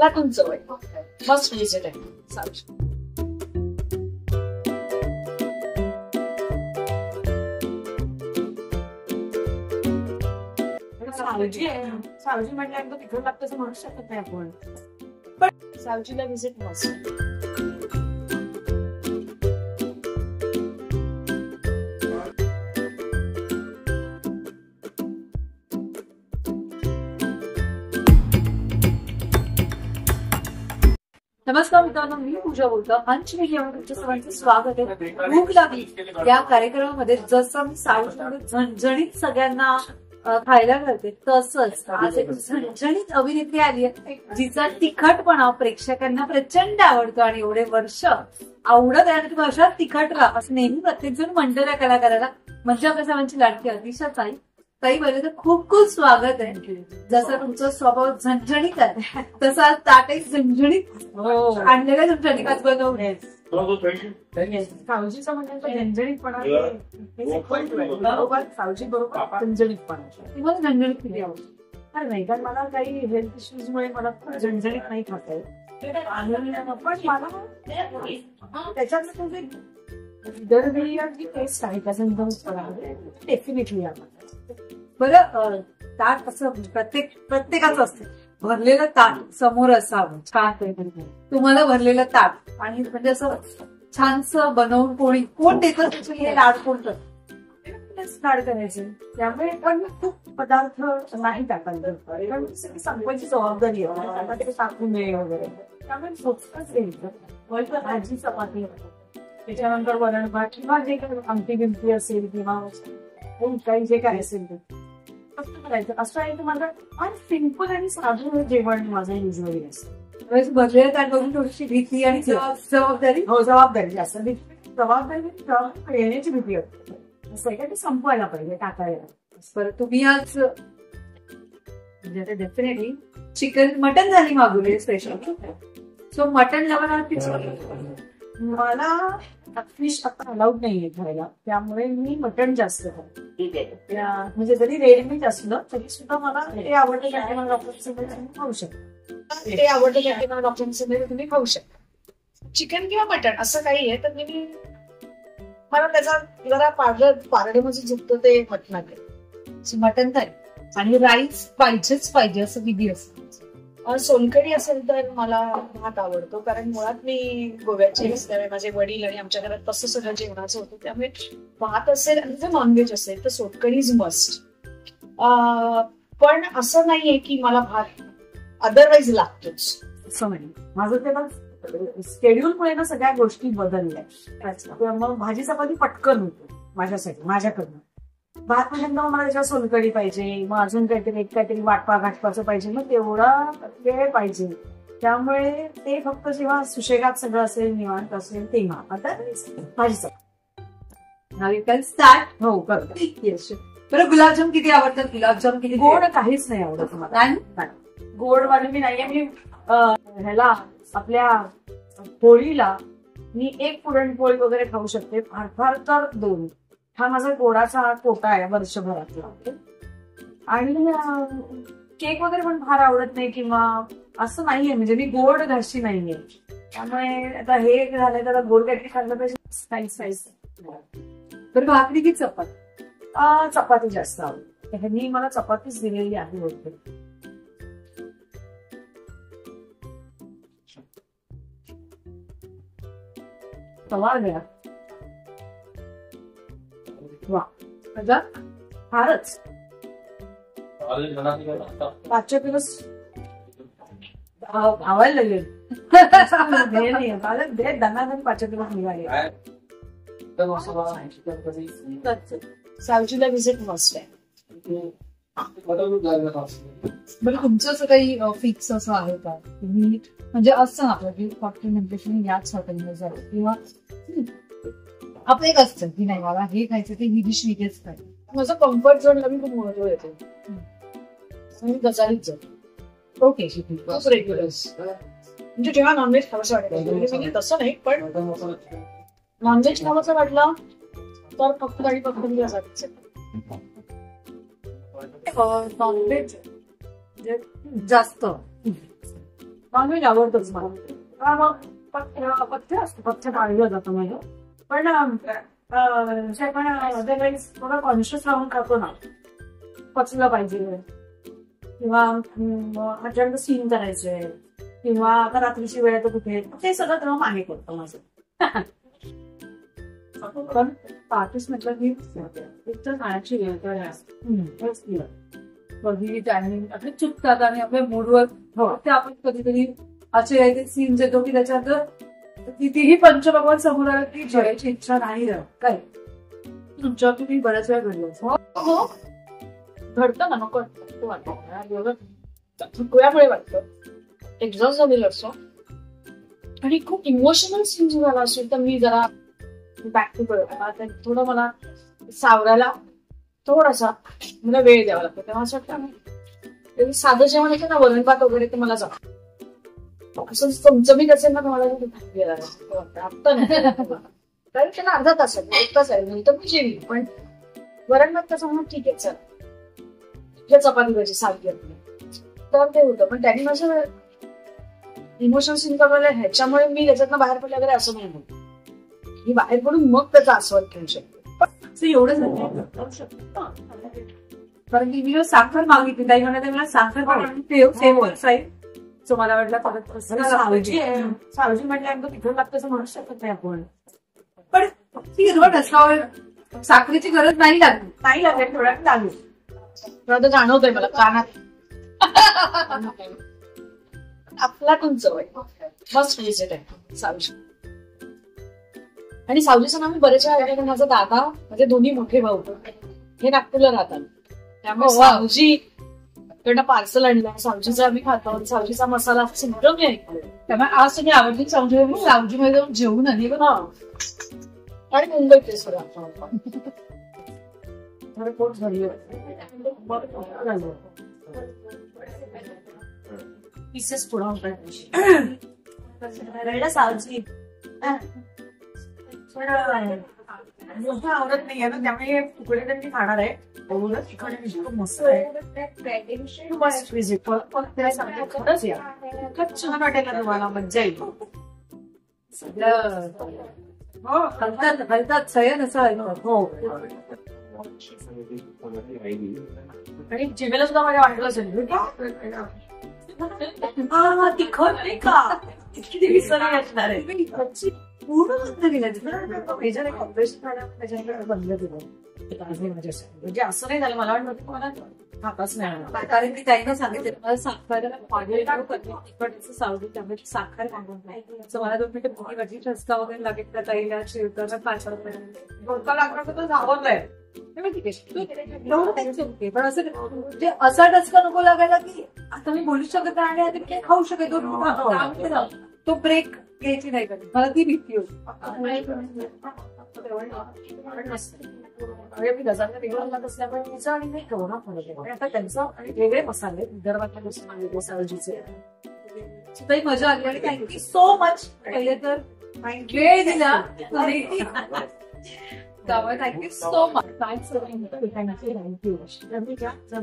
जगातून जवळ must visit आहे सावजी. सावजी आहे, सावजी म्हणजे एकदम तिखट लागतं असं म्हणू शकत नाही आपण, पण सावजीला व्हिजिट मस्ट. नमस्कार मित्रांनो, मी पूजा बोलतो. अंश मीडियावर तुमच्या सर्वांचं स्वागत आहे. भूक लागली या कार्यक्रमामध्ये जसं मी साऊथमध्ये झणझणीत सगळ्यांना खायला घालते, तसंच आज एक झणझणीत अभिनेत्री आली आहे जिचा तिखटपणा प्रेक्षकांना प्रचंड आवडतो आणि एवढे वर्ष आवडत आहे आणि तुम्ही अशा तिखट राहा असं नेहमी प्रत्येक जण म्हणतो त्या कलाकाराला. म्हणजे आपल्या सर्वांची लाडकी अतिशय ताई पहिले तर खूप खूप स्वागत आहे. जसं तुमचा स्वभाव झणझणीत आहे तसा ताटही झणझणीत आणलेल्या झणझणीत बनवणे. सावजीचं म्हणजे झणझणीतपणा बरोबर, सावजी बरोबर झणझणीतपणा. तुम्हाला झणझणीत किती आवडते? नाही, कारण मला काही हेल्थ इश्यूज मुळे मला खूप झणझणीत नाही खाता येत, पण मला त्याच्यात दरवेळी जी टेस्ट आहे त्याचा डेफिनेटली आवडतं. बरं, ताट असं प्रत्येकाचं असतं, भरलेलं ताट समोर असावं. काय तुम्हाला भरलेलं ताट आणि म्हणजे असं छानसं बनवून कोण देतं हे लाड कोण करतं? लाड करायचे, त्यामुळे पण खूप पदार्थ नाही टाकायला कारण संपवायची जबाबदारी आहे, ते टाकू नये वगैरे. त्यामुळे स्वतःच द्यायचं. भाजी चपाती, त्याच्यानंतर वरण भात किंवा जे काही आमटी बिमटी असेल किंवा काही जे काय असेल ते फक्त करायचं. असं आहे की माझं आणि सिंपल आणि साधं जेवण माझं युजली असतं. भरलेलं ताट बघून थोडीशी भीती आणि जबाबदारी. हो, जबाबदारी जास्त जबाबदारी येण्याची भीती असते. असं आहे का ते संपवायला पाहिजे, टाकायला. बरं, तुम्ही आज म्हणजे डेफिनेटली मटन झाली मागवली स्पेशल, सो मटन मला फिश आता अलाउड नाहीये खायला, त्यामुळे मी मटण जास्त खाते. म्हणजे जरी रेडीमेड असलं तरी सुद्धा मला ते आवडतं कॅन्टीन ऑप्शन तुम्ही खाऊ शकता. ते आवडतं कॅन्टीन ऑप्शन तुम्ही खाऊ शकता. चिकन किंवा मटण असं काही आहे तर मी मला त्याचा जरा पारडे मध्ये झुकतं ते मटणाकडे. मटण थाळी आणि राईस पाहिजेच पाहिजे असं विधी असतं. सोलकढी असेल तर मला भात आवडतो, कारण मुळात मी गोव्याची असल्यामुळे माझे वडील आणि आमच्या घरात तसं सगळं जेवणाचं होतं, त्यामुळे भात असेल आणि जर नॉनव्हेज असेल तर सोलकढी इज मस्ट. पण असं नाहीये की मला भात अदरवाईज लागतोच असं नाही. माझं तेव्हा शेड्यूलमुळे ना सगळ्या गोष्टी बदलल्या. मग भाजी चपाती पटकन होतो माझ्याकडनं. भात म्हणजे मला त्याच्यावर सोलकढी पाहिजे, मग अजून काहीतरी वाटपाचं पाहिजे, मग तेवढा वेळ पाहिजे. त्यामुळे ते फक्त जेव्हा सुशेगात सगळं असेल, निवांत असेल तेव्हा. आता भाजीचं स्टार्ट हो करतो. बरं, गुलाबजाम किती आवडतात? गुलाबजाम किती? गोड काहीच नाही आवडत मला. गोड वाले मी नाहीये. मी ह्याला आपल्या होळीला मी एक पुरणपोळी वगैरे खाऊ शकते, फार तर 2. हा माझा गोडाचा कोटा आहे वर्षभरातला. आणि केक वगैरे पण फार आवडत नाही किंवा असं नाहीये, म्हणजे मी गोड घाशी नाहीये. त्यामुळे आता हे झालंय तर गोड काहीतरी खाल्लं पाहिजे. स्पाइस. बरं, भाकरी की चपाती? चपाती जास्त आवडते. ह्यांनी मला चपातीच दिलेली आहे वरती. तवा घ्या. वा, फारच 5 किलो आवायला लागेल. दनादन 5 किलो निघाले. सावजीला व्हिजिट मस्ट आहे. बरं, तुमचं असं काही फिक्स असं आहे का? तुम्ही म्हणजे असं आपलं की हॉटेल म्हणजे याच हॉटेलमध्ये जाऊ किंवा आपलं एक असतं की नाही मला हे खायचं ते ही डिश विकेच काय. माझं कम्फर्ट झोनला मी खूप महत्व येते. मी गजालीत जातो. ओके, रेग्युलर्स म्हणजे जेव्हा नॉनव्हेज खावंसं वाटतं तसं नाही, पण नॉनव्हेज खावंसं वाटलं तर फक्त गाडी पकडून जायचं. नॉनव्हेज जास्त नॉनव्हेज आवडतोच मला. मग पथ्य असतं, पथ्य पाळलं जातं माझं. पण जे आपण अदरवाईज थोडं कॉन्शियस राहून खातो ना, पचलं पाहिजे किंवा माझ्याकडे सीन करायचंय किंवा आता रात्रीची वेळ तर कुठे, ते सगळं क्रम आहे करतो माझं. पण पार्टीस म्हटलं की एकतर खाण्याची वेळ तर कधी टायमिंग आपले चुकतात आणि आपल्या मूडवर ते आपण कधीतरी असे सीन येतो की त्याच्यानंतर कितीही पंचभगवान समोर आलं की जेवायची इच्छा नाही राहत. काय तुमच्या तुम्ही बऱ्याच वेळा घडलं घडतं ना, नको वाटतं थुकव्यामुळे वाटतं, एक्झॉस्ट झालेलं असतो आणि खूप इमोशनल सीन झाला असेल तर मी जरा बॅक टू थोडं मला सावरायला थोडासा मला वेळ द्यावा लागतो. तेव्हा असं वाटतं साधं जेवण येतं ना, वरण भात वगैरे ते मला जातं. असं चमचमीत असेल ना मला आता कारण त्यांना अर्धा तास आहे, 1 तास आहे, नंतर मी जेवी. पण वरण भात कसं म्हणून ठीक आहे, चल चपाती भाजी सारखी आपली तर ते होतं. पण त्यांनी माझं इमोशनल सीन करायला ह्याच्यामुळे मी त्याच्यातनं बाहेर पडले वगैरे असं नाही म्हणतो. मी बाहेर पडून मग त्याचा आस्वाद घेऊ शकतो. एवढंच कारण की मी साखर मागितली ताई म्हणते मला साखर सेम सो मला वाटलं परत सावजी म्हटल्यानंतर तिथून लागतं असं म्हणू शकत नाही आपण. पण ती हिरवट असल्यावर साखरेची गरज नाही लागली. नाही लागेल, थोड्या लागेल. थोडं जाणवतंय मला कानात. आपला तुमचं मस्त विजिट आहे सावजी. आणि सावजीचं नाव मी बरेच वेळा ऐकलं. माझा दादा म्हणजे दोन्ही मोठे भाऊ हे नागपूरला राहतात, त्यामुळे सावजी कडनं पार्सल आणलं, सावजीचं आम्ही खातो, सावजीचा मसाला सगळं मी ऐकलं. त्यामुळे आज तुम्ही आवडली सावजी मध्ये जाऊन जेवून आली बघा. आणि मुंबईत पोट झाली पीसेस पुढा सावजी पण मोठं आवडत नाहीये ना, त्यामुळे तुकडे तर मी खाणार आहे. मस्त आहे, मस्त विजिट. खरंच या, खूप छान वाटेल ना तुम्हाला, मज्जा येईल. हो हलतात सयन असं. हो आणि जिभेला सुद्धा माझ्या वाटलं असेल तिखट नाही का, किती विसरली असणार आहे. पूर्ण बंद केलं ऑपरेशन बंद केलं म्हणजे असं नाही झालं. मला वाटतं मला खाताच नाही, कारण की ताईने सांगितलं मला साखर सावली त्यामुळे साखर मागून नाही. मला 2 मिनिटं भुकी भाजी ठसका वगैरे लागेल त्या ताईला शिवताना 5 लागणार तर आवडलंय. पण असं ते असा टचका नको लागायला की आता मी बोलू शकत नाही आणि आता खाऊ शकतो. तो ब्रेक घ्यायची नाही कधी, मला ती भीती होती. मी गजानन वेगळं असल्यामुळे तिचं आणि नाही करू ना फरक आहे. आता त्यांचं आणि वेगळे मसाले विदर्भातल्या गोष्टी सावजीचे ताई मजा आली आणि थँक्यू सो मच. पहिले तर वेळ दिला त्यामुळे थँक्यू सो मच. थँक्यू.